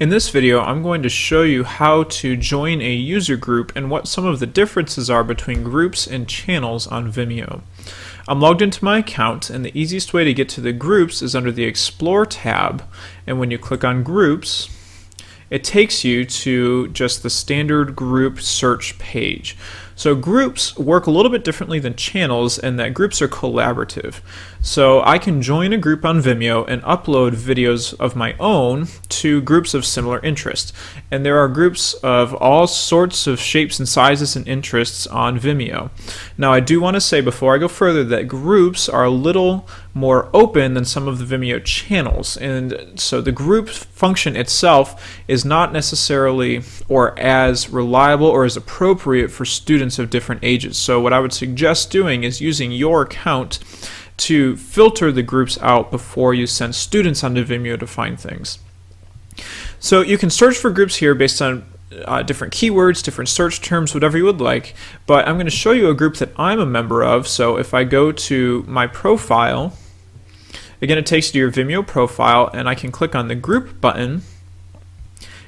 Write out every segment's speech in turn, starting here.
In this video, I'm going to show you how to join a user group and what some of the differences are between groups and channels on Vimeo. I'm logged into my account, and the easiest way to get to the groups is under the Explore tab, and when you click on Groups, it takes you to just the standard group search page. So groups work a little bit differently than channels in that groups are collaborative. So I can join a group on Vimeo and upload videos of my own to groups of similar interest. And there are groups of all sorts of shapes and sizes and interests on Vimeo. Now I do want to say before I go further that groups are a little more open than some of the Vimeo channels, and so the group function itself is not necessarily or as reliable or as appropriate for students of different ages. So what I would suggest doing is using your account to filter the groups out before you send students onto Vimeo to find things. So you can search for groups here based on different keywords, different search terms, whatever you would like, but I'm going to show you a group that I'm a member of. So if I go to my profile, again it takes you to your Vimeo profile, and I can click on the group button,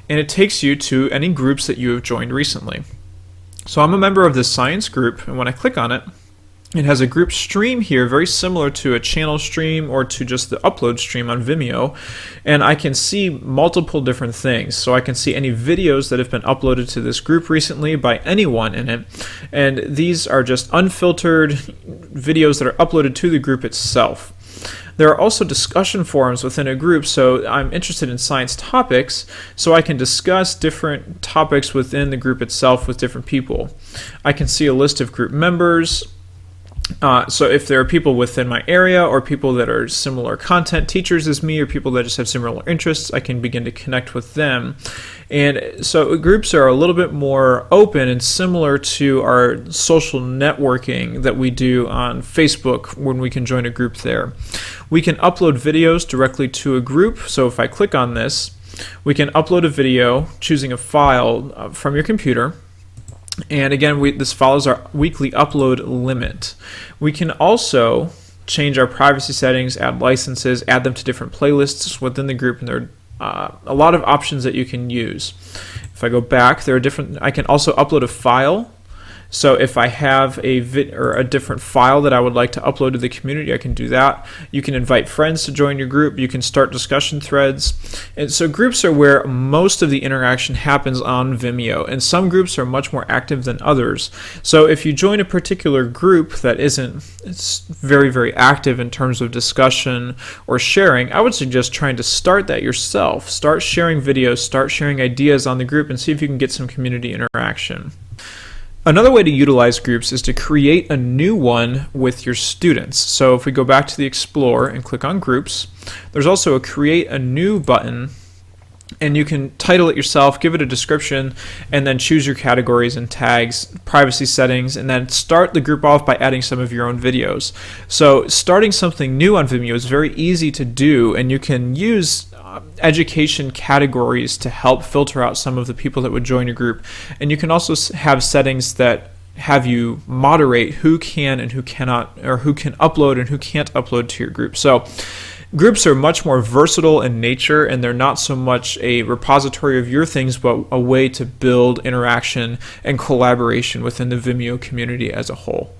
and it takes you to any groups that you have joined recently. So I'm a member of this science group, and when I click on it, it has a group stream here, very similar to a channel stream or to just the upload stream on Vimeo, and I can see multiple different things. So I can see any videos that have been uploaded to this group recently by anyone in it, and these are just unfiltered videos that are uploaded to the group itself. There are also discussion forums within a group, so I'm interested in science topics, so I can discuss different topics within the group itself with different people. I can see a list of group members. So if there are people within my area or people that are similar content teachers as me or people that just have similar interests, I can begin to connect with them. And so groups are a little bit more open and similar to our social networking that we do on Facebook when we can join a group there. We can upload videos directly to a group. So if I click on this, we can upload a video choosing a file from your computer. And again, this follows our weekly upload limit. We can also change our privacy settings, add licenses, add them to different playlists within the group, and there are a lot of options that you can use. If I go back, there are different. I can also upload a file. So if I have a different file that I would like to upload to the community, I can do that. You can invite friends to join your group. You can start discussion threads. And so groups are where most of the interaction happens on Vimeo, and some groups are much more active than others. So if you join a particular group that it's very, very active in terms of discussion or sharing, I would suggest trying to start that yourself. Start sharing videos, start sharing ideas on the group, and see if you can get some community interaction. Another way to utilize groups is to create a new one with your students. So if we go back to the Explore and click on Groups, there's also a Create a New button, and you can title it yourself, give it a description, and then choose your categories and tags, privacy settings, and then start the group off by adding some of your own videos. So starting something new on Vimeo is very easy to do, and you can use education categories to help filter out some of the people that would join your group. And you can also have settings that have you moderate who can and who cannot, or who can upload and who can't upload to your group. So groups are much more versatile in nature, and they're not so much a repository of your things, but a way to build interaction and collaboration within the Vimeo community as a whole.